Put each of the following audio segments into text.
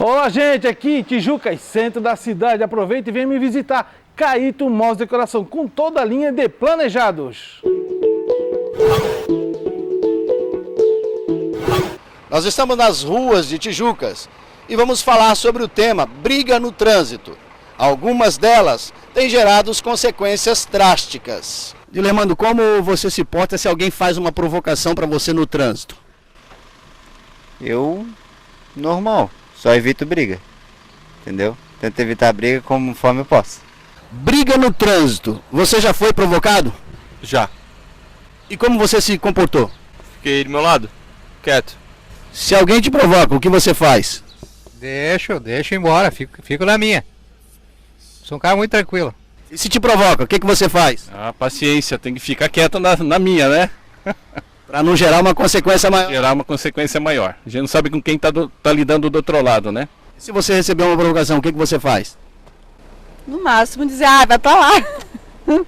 Olá, gente, aqui em Tijucas, centro da cidade. Aproveita e vem me visitar. Caíto Móveis e Decoração, com toda a linha de planejados. Nós estamos nas ruas de Tijucas e vamos falar sobre o tema briga no trânsito. Algumas delas têm gerado consequências drásticas. Dilemando, como você se porta se alguém faz uma provocação para você no trânsito? Eu, normal, só evito briga, entendeu? Tento evitar briga conforme eu posso. Briga no trânsito, você já foi provocado? Já. E como você se comportou? Fiquei do meu lado, quieto. Se alguém te provoca, o que você faz? Deixo ir embora, fico na minha. Sou um cara muito tranquilo. E se te provoca, o que você faz? Ah, paciência, tem que ficar quieto na minha, né? Para não gerar uma consequência maior. Gerar uma consequência maior. A gente não sabe com quem tá lidando do outro lado, né? E se você receber uma provocação, o que você faz? No máximo dizer, vai pra lá.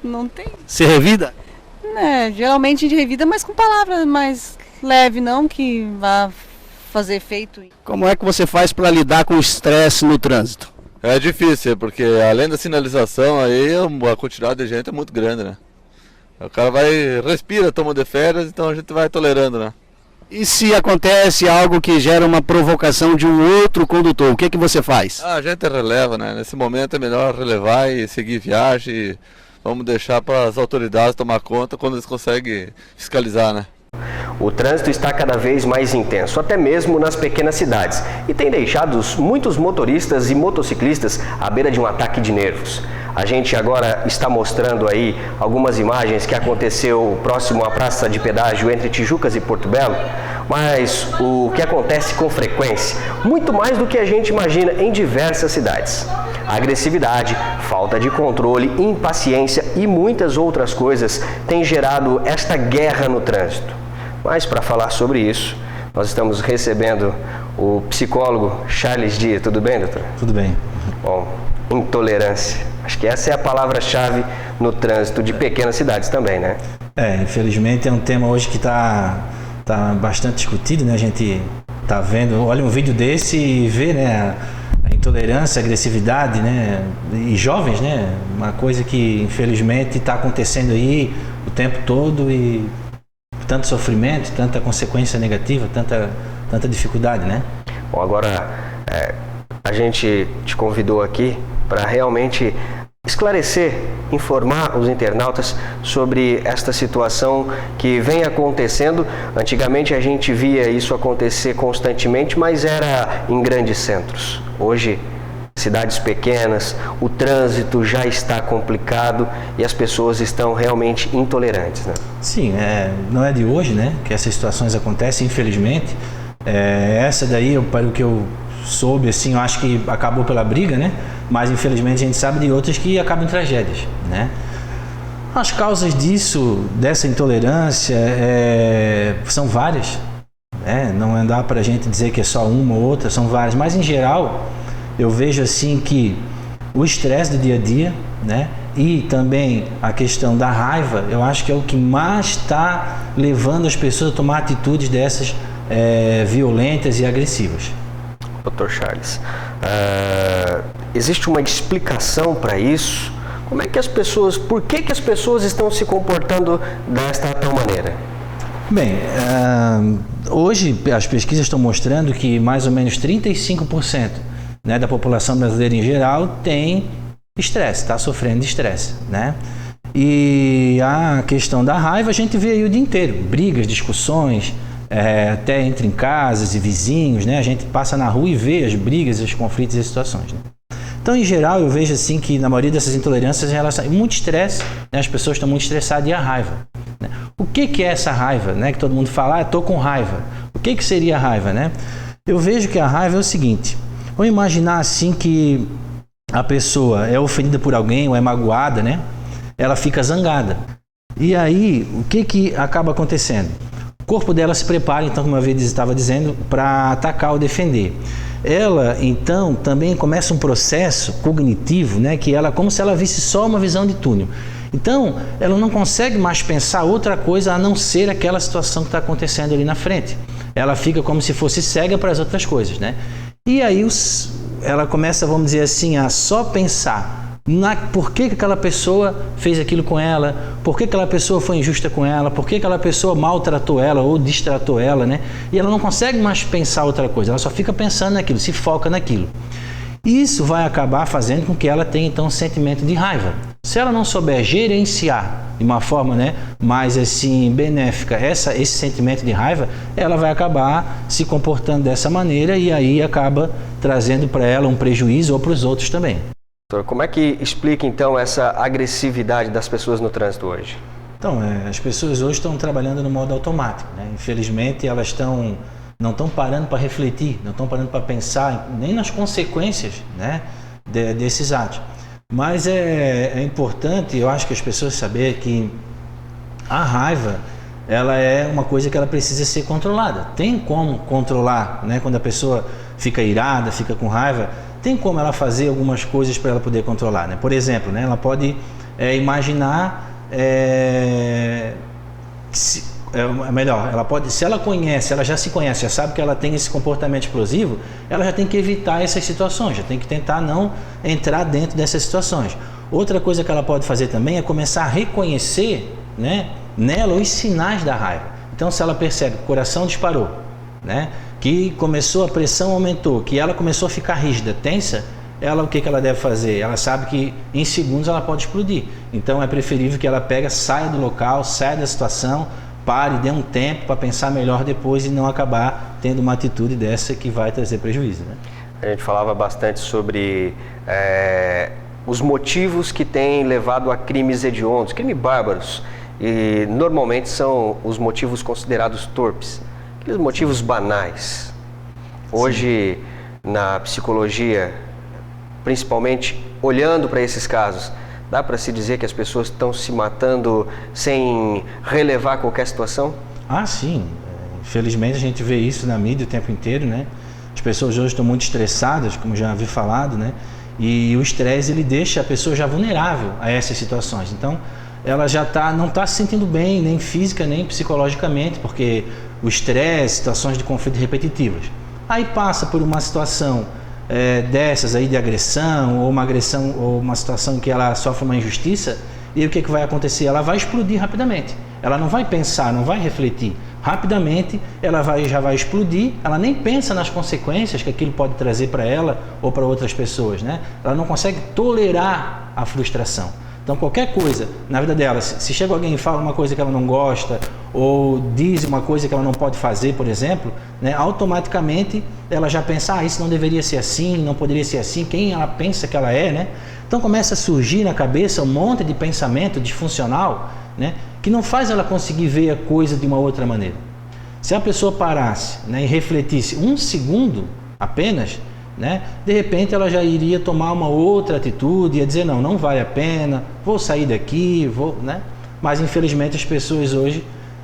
Não tem. Você revida? Né, geralmente a gente revida, mas com palavras mais leve, não que vá fazer efeito. Como é que você faz para lidar com o estresse no trânsito? É difícil, porque além da sinalização aí, a quantidade de gente é muito grande, né? O cara respira, toma de férias, então a gente vai tolerando, né? E se acontece algo que gera uma provocação de um outro condutor, o que você faz? A gente releva, né? Nesse momento é melhor relevar e seguir viagem. E vamos deixar para as autoridades tomar conta quando eles conseguem fiscalizar, né? O trânsito está cada vez mais intenso, até mesmo nas pequenas cidades, e tem deixado muitos motoristas e motociclistas à beira de um ataque de nervos. A gente agora está mostrando aí algumas imagens que aconteceu próximo à praça de pedágio entre Tijucas e Porto Belo, mas o que acontece com frequência, muito mais do que a gente imagina em diversas cidades. A agressividade, falta de controle, impaciência e muitas outras coisas têm gerado esta guerra no trânsito. Mas para falar sobre isso, nós estamos recebendo o psicólogo Charles Dia. Tudo bem, doutor? Tudo bem. Bom, intolerância. Acho que essa é a palavra-chave no trânsito de pequenas cidades também, né? Infelizmente é um tema hoje que está bastante discutido, né? A gente está vendo, olha um vídeo desse e vê, né, a intolerância, a agressividade, né? E jovens, né? Uma coisa que infelizmente está acontecendo aí o tempo todo e tanto sofrimento, tanta consequência negativa, tanta dificuldade, né? Bom, agora a gente te convidou aqui para realmente esclarecer, informar os internautas sobre esta situação que vem acontecendo. Antigamente a gente via isso acontecer constantemente, mas era em grandes centros. Hoje, cidades pequenas, o trânsito já está complicado e as pessoas estão realmente intolerantes, né? Sim, não é de hoje, né, que essas situações acontecem, infelizmente. Essa daí, para o que eu soube, assim, eu acho que acabou pela briga, né? Mas infelizmente a gente sabe de outras que acabam em tragédias, né? As causas dessa intolerância são várias, né? Não dá para a gente dizer que é só uma ou outra, são várias, mas em geral eu vejo assim que o estresse do dia a dia, né? E também a questão da raiva, eu acho que é o que mais está levando as pessoas a tomar atitudes dessas violentas e agressivas. Dr. Charles, existe uma explicação para isso? Como é que por que as pessoas estão se comportando desta tal maneira? Bem, hoje as pesquisas estão mostrando que mais ou menos 35%, né, da população brasileira em geral tem estresse, está sofrendo de estresse, né? E a questão da raiva a gente vê aí o dia inteiro, brigas, discussões, até entre em casas e vizinhos, né? A gente passa na rua e vê as brigas, os conflitos e as situações, né? Então, em geral, eu vejo assim que na maioria dessas intolerâncias em relação a muito estresse, né? As pessoas estão muito estressadas e a raiva, né? O que é essa raiva, né? Que todo mundo fala, estou com raiva. O que seria a raiva, né? Eu vejo que a raiva é o seguinte: vamos imaginar assim que a pessoa é ofendida por alguém ou é magoada, né? Ela fica zangada. E aí, o que acaba acontecendo? O corpo dela se prepara, então, como eu estava dizendo, para atacar ou defender. Ela, então, também começa um processo cognitivo, né? Que ela, como se ela visse só uma visão de túnel. Então, ela não consegue mais pensar outra coisa a não ser aquela situação que está acontecendo ali na frente. Ela fica como se fosse cega para as outras coisas, né? E aí ela começa, vamos dizer assim, a só pensar por que aquela pessoa fez aquilo com ela, por que aquela pessoa foi injusta com ela, por que aquela pessoa maltratou ela ou distratou ela, né? E ela não consegue mais pensar outra coisa, ela só fica pensando naquilo, se foca naquilo. Isso vai acabar fazendo com que ela tenha então um sentimento de raiva. Se ela não souber gerenciar de uma forma, né, mais assim benéfica esse sentimento de raiva, ela vai acabar se comportando dessa maneira e aí acaba trazendo para ela um prejuízo ou para os outros também. Como é que explica então essa agressividade das pessoas no trânsito hoje? Então, as pessoas hoje estão trabalhando no modo automático, né? Infelizmente elas não estão parando para refletir, não estão parando para pensar nem nas consequências, né, desses atos. Mas é importante, eu acho que as pessoas saberem que a raiva, ela é uma coisa que ela precisa ser controlada. Tem como controlar, né, quando a pessoa fica irada, fica com raiva, tem como ela fazer algumas coisas para ela poder controlar, né? Por exemplo, né, ela pode imaginar melhor, ela pode, se ela conhece, ela já se conhece, já sabe que ela tem esse comportamento explosivo, ela já tem que evitar essas situações, já tem que tentar não entrar dentro dessas situações. Outra coisa que ela pode fazer também é começar a reconhecer, né, nela os sinais da raiva. Então, se ela percebe que o coração disparou, né, que a pressão aumentou, que ela começou a ficar rígida, tensa, o que ela deve fazer? Ela sabe que em segundos ela pode explodir. Então, é preferível que ela saia do local, saia da situação, pare, dê um tempo para pensar melhor depois e não acabar tendo uma atitude dessa que vai trazer prejuízo, né? A gente falava bastante sobre os motivos que têm levado a crimes hediondos, crimes bárbaros, e normalmente são os motivos considerados torpes, aqueles motivos banais. Hoje, na psicologia, principalmente olhando para esses casos, dá para se dizer que as pessoas estão se matando sem relevar qualquer situação? Ah, sim. Infelizmente a gente vê isso na mídia o tempo inteiro, né? As pessoas hoje estão muito estressadas, como já havia falado, né? E o estresse, ele deixa a pessoa já vulnerável a essas situações. Então, ela já não está se sentindo bem, nem física, nem psicologicamente, porque o estresse, situações de conflito repetitivas. Aí passa por uma situação dessas aí de agressão ou uma situação em que ela sofre uma injustiça, e o que vai acontecer? Ela vai explodir rapidamente. Ela não vai pensar, não vai refletir. Rapidamente ela já vai explodir, ela nem pensa nas consequências que aquilo pode trazer para ela ou para outras pessoas, né? Ela não consegue tolerar a frustração. Então qualquer coisa na vida dela, se chega alguém e fala uma coisa que ela não gosta ou diz uma coisa que ela não pode fazer, por exemplo, né, automaticamente ela já pensa, isso não deveria ser assim, não poderia ser assim, quem ela pensa que ela é, né? Então começa a surgir na cabeça um monte de pensamento disfuncional, né, que não faz ela conseguir ver a coisa de uma outra maneira. Se a pessoa parasse, né, e refletisse um segundo apenas, né, de repente ela já iria tomar uma outra atitude, ia dizer, não vale a pena, vou sair daqui, né? Mas infelizmente as pessoas hoje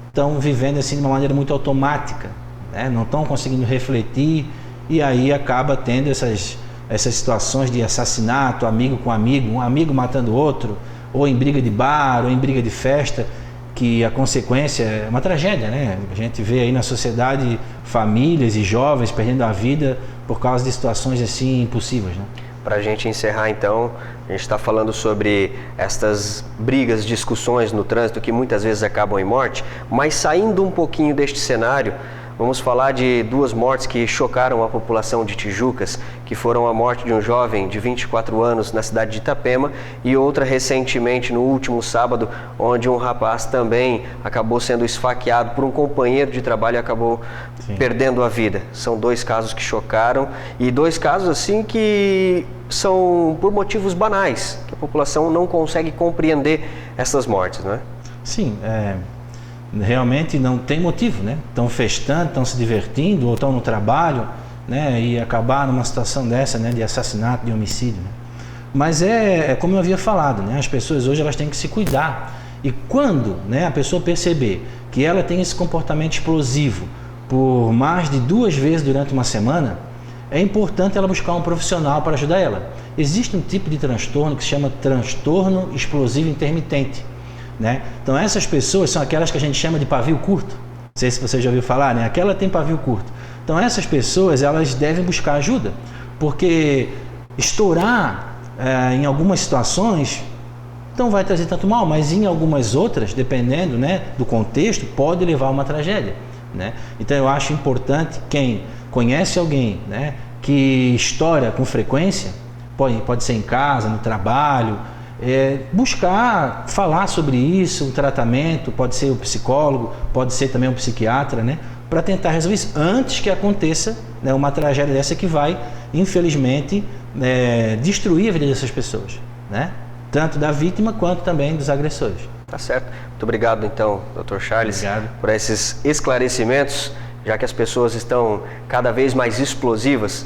estão vivendo assim de uma maneira muito automática, né? Não estão conseguindo refletir e aí acaba tendo essas situações de assassinato, amigo com amigo, um amigo matando outro, ou em briga de bar, ou em briga de festa, que a consequência é uma tragédia, né? A gente vê aí na sociedade famílias e jovens perdendo a vida por causa de situações assim impossíveis, né? Para a gente encerrar então, a gente está falando sobre estas brigas, discussões no trânsito que muitas vezes acabam em morte, mas saindo um pouquinho deste cenário, vamos falar de duas mortes que chocaram a população de Tijucas, que foram a morte de um jovem de 24 anos na cidade de Itapema e outra recentemente no último sábado, onde um rapaz também acabou sendo esfaqueado por um companheiro de trabalho e acabou perdendo a vida. São dois casos que chocaram e dois casos assim que são por motivos banais, que a população não consegue compreender essas mortes, não é? Sim, realmente não tem motivo, né? Estão festando, estão se divertindo ou estão no trabalho, né? E acabar numa situação dessa, né? De assassinato, de homicídio, né? Mas como eu havia falado, né? As pessoas hoje elas têm que se cuidar e quando, né, a pessoa perceber que ela tem esse comportamento explosivo por mais de 2 vezes durante uma semana, é importante ela buscar um profissional para ajudar ela. Existe um tipo de transtorno que se chama transtorno explosivo intermitente, né? Então essas pessoas são aquelas que a gente chama de pavio curto. Não sei se você já ouviu falar, né? Aquela tem pavio curto. Então essas pessoas, elas devem buscar ajuda, porque estourar em algumas situações não vai trazer tanto mal, mas em algumas outras, dependendo, né, do contexto, pode levar a uma tragédia, né? Então eu acho importante quem conhece alguém, né, que estoura com frequência, pode ser em casa, no trabalho, buscar falar sobre isso, o tratamento, pode ser o psicólogo, pode ser também um psiquiatra, né, para tentar resolver isso antes que aconteça, né, uma tragédia dessa que vai, infelizmente, destruir a vida dessas pessoas, né? Tanto da vítima quanto também dos agressores. Tá certo. Muito obrigado, então, Dr. Charles, Obrigado. por esses esclarecimentos, já que as pessoas estão cada vez mais explosivas